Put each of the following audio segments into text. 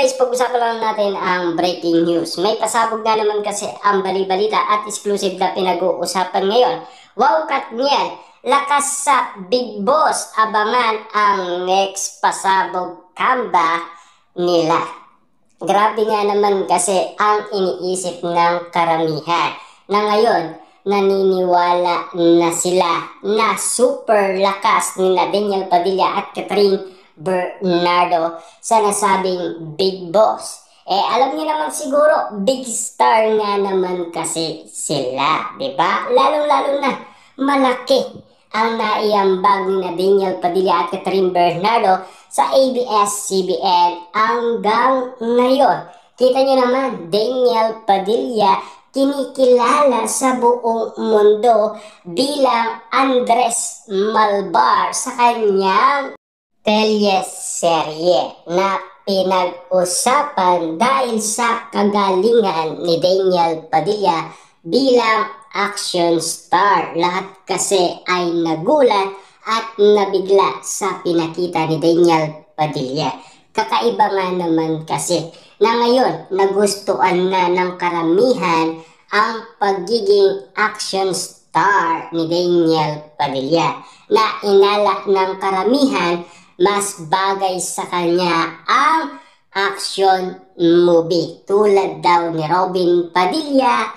guys, pag-usapan lang natin ang breaking news. May pasabog na naman kasi ang bali-balita at exclusive na pinag-uusapan ngayon. Wow, Katniel! Lakas sa Big Boss! Abangan ang next pasabog comeback nila. Grabe nga naman kasi ang iniisip ng karamihan na ngayon naniniwala na sila na super lakas ni Daniel Padilla at Catherine Bernardo sa nasabing Big Boss. Alam niyo naman siguro, big star nga naman kasi sila, di ba? Lalong-lalo na malaki ang naiambag ni Daniel Padilla at Catherine Bernardo sa ABS-CBN hanggang ngayon. Kita niyo naman, Daniel Padilla kinikilala sa buong mundo bilang Andres Malvar sa kanyang teleserye na pinag-usapan dahil sa kagalingan ni Daniel Padilla bilang action star. Lahat kasi ay nagulat at nabigla sa pinakita ni Daniel Padilla. Kakaiba nga naman kasi na ngayon nagustuhan na ng karamihan ang pagiging action star ni Daniel Padilla, na inala ng karamihan mas bagay sa kanya ang action movie tulad daw ni Robin Padilla,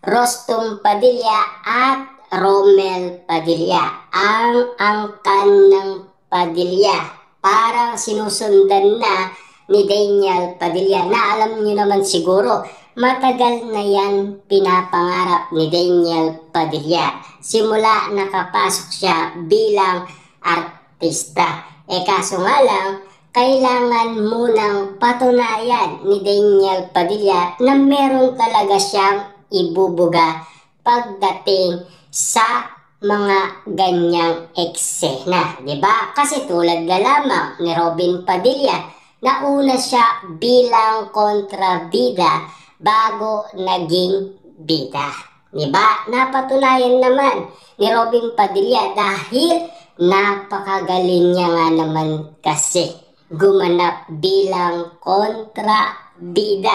Rostom Padilla at Romel Padilla. Ang angkan ng Padilla parang sinusundan na ni Daniel Padilla, na alam niyo naman siguro matagal na yan pinapangarap ni Daniel Padilla simula nakapasok siya bilang artista. Kaso nga lang, kailangan munang patunayan ni Daniel Padilla na meron talaga siyang ibubuga pagdating sa mga ganyang eksena, di ba? Kasi tulad na lamang ni Robin Padilla, nauna siya bilang kontrabida bago naging bida, di ba? Napatunayan naman ni Robin Padilla dahil napakagaling niya nga naman kasi gumanap bilang kontrabida.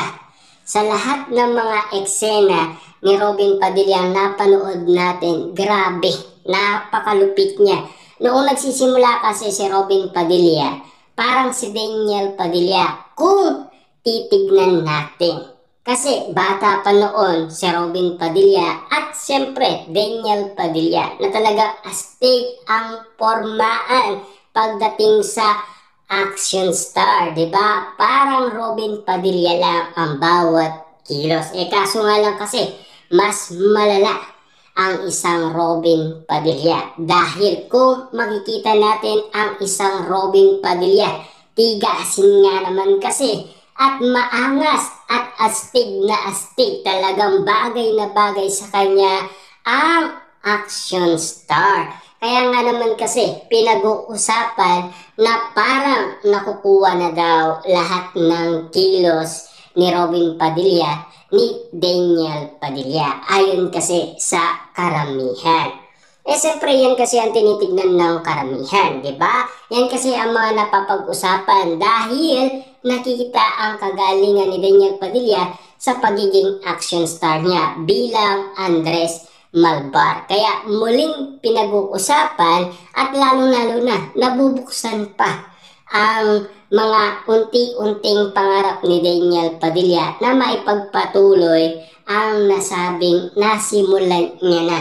Sa lahat ng mga eksena ni Robin Padilla napanood natin, grabe, napakalupit niya. Noong nagsisimula kasi si Robin Padilla, parang si Daniel Padilla kung titignan natin. Kasi bata pa noon si Robin Padilla at siyempre Daniel Padilla, na talaga astig ang formaan pagdating sa action star, di ba? Parang Robin Padilla lang ang bawat kilos. Kaso nga lang kasi mas malala ang isang Robin Padilla, dahil kung makikita natin ang isang Robin Padilla, tigasin nga naman kasi at maangas at astig na astig. Talagang bagay na bagay sa kanya ang action star. Kaya nga naman kasi pinag-uusapan na parang nakukuha na daw lahat ng kilos ni Robin Padilla ni Daniel Padilla, ayon kasi sa karamihan. Siyempre yan kasi ang tinitignan ng karamihan, di ba? Yan kasi ang mga napapag-usapan dahil nakikita ang kagalingan ni Daniel Padilla sa pagiging action star niya bilang Andres Malvar. Kaya muling pinag-uusapan at lalong-lalo na nabubuksan pa ang mga unti-unting pangarap ni Daniel Padilla na maipagpatuloy ang nasabing nasimulan niya na.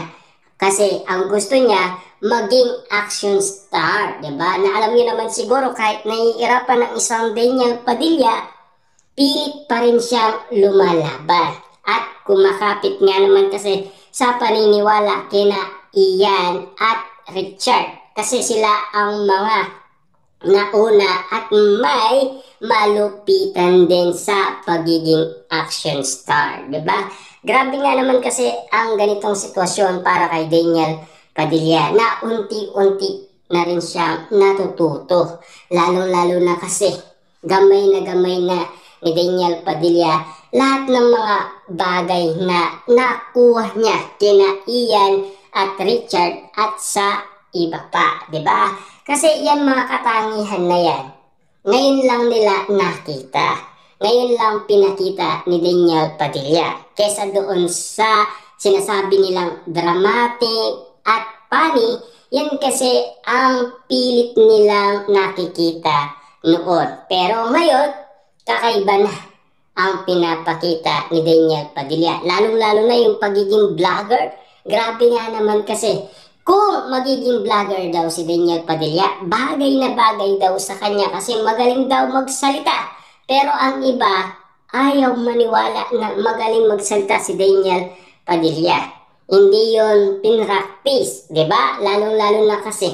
Kasi ang gusto niya maging action star, diba? Na alam niyo naman siguro, kahit nahihirapan ng isang Daniel Padilla, pilit pa rin siyang lumalaban. At kumakapit nga naman kasi sa paniniwala kina Ian at Richard. Kasi sila ang mga nauna at may malupitan din sa pagiging action star, diba? Grabe nga naman kasi ang ganitong sitwasyon para kay Daniel Padilla, na unti-unti na rin siya natututo. Lalo-lalo na kasi gamay na ni Daniel Padilla lahat ng mga bagay na nakuha niya kina Ian at Richard at sa iba pa, di ba? Kasi yan mga katangihan na yan, ngayon lang nila nakita. ngayon lang pinakita ni Daniel Padilla. Kesa doon sa sinasabi nilang dramatic at funny, yan kasi ang pilit nilang nakikita noon. Pero ngayon, kakaiba na ang pinapakita ni Daniel Padilla. Lalong-lalo na yung pagiging vlogger. Grabe nga naman kasi. Kung magiging vlogger daw si Daniel Padilla, bagay na bagay daw sa kanya kasi magaling daw magsalita. Pero ang iba, ayaw maniwala na magaling magsalita si Daniel Padilla. Hindi yon pinractice, di ba? Lalong-lalo na kasi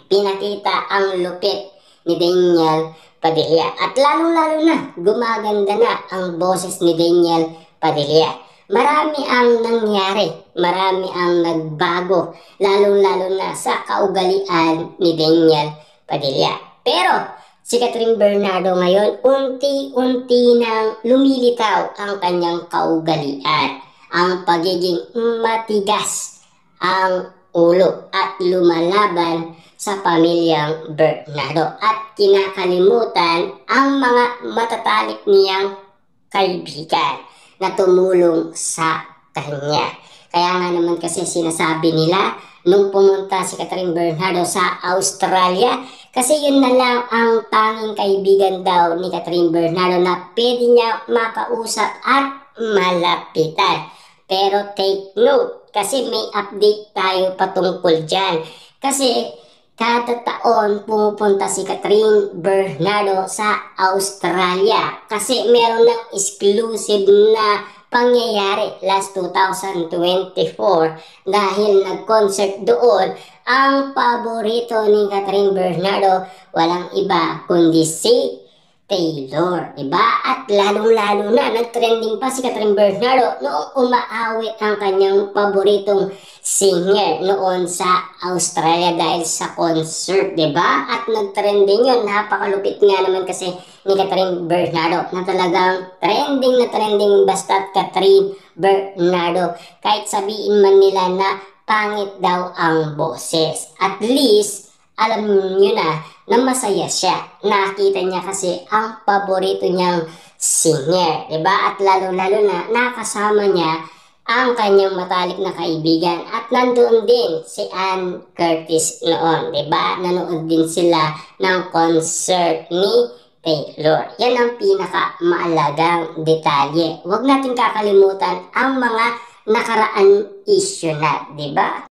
pinakita ang lupit ni Daniel Padilla. At lalong-lalo na, gumaganda na ang boses ni Daniel Padilla. Marami ang nangyari, marami ang nagbago, lalong-lalo na sa kaugalian ni Daniel Padilla. Pero si Catherine Bernardo ngayon, unti-unti nang lumilitaw ang kanyang kaugalian, ang pagiging matigas ang ulo at lumalaban sa pamilyang Bernardo at kinakalimutan ang mga matatalik niyang kaibigan na tumulong sa kanya. Kaya nga naman kasi sinasabi nila nung pumunta si Catherine Bernardo sa Australia, kasi yun na lang ang tanging kaibigan daw ni Catherine Bernardo na pwede niya makausap at malapitan. Pero take note, kasi may update tayo patungkol dyan. Kasi kada taon pumupunta si Catherine Bernardo sa Australia kasi meron ng exclusive na pangyayari last 2024 dahil nag-concert doon ang paborito ni Catherine Bernardo, walang iba kundi si Taylor, diba? At lalong-lalo na, nag-trending pa si Catherine Bernardo noong umaawit ang kanyang paboritong singer noon sa Australia dahil sa concert, diba? At nag-trending yun, napakalupit nga naman kasi ni Catherine Bernardo na talagang trending basta Catherine Bernardo. Kahit sabihin man nila na pangit daw ang boses, at least alam nyo na masaya siya. Nakita niya kasi ang paborito niyang singer, diba? At lalo-lalo na nakasama niya ang kanyang matalik na kaibigan. At nandoon din si Ann Curtis noon, diba? Nanood din sila ng concert ni Taylor. Yan ang pinaka-maalagang detalye. Huwag natin kakalimutan ang mga nakaraan issue na, diba?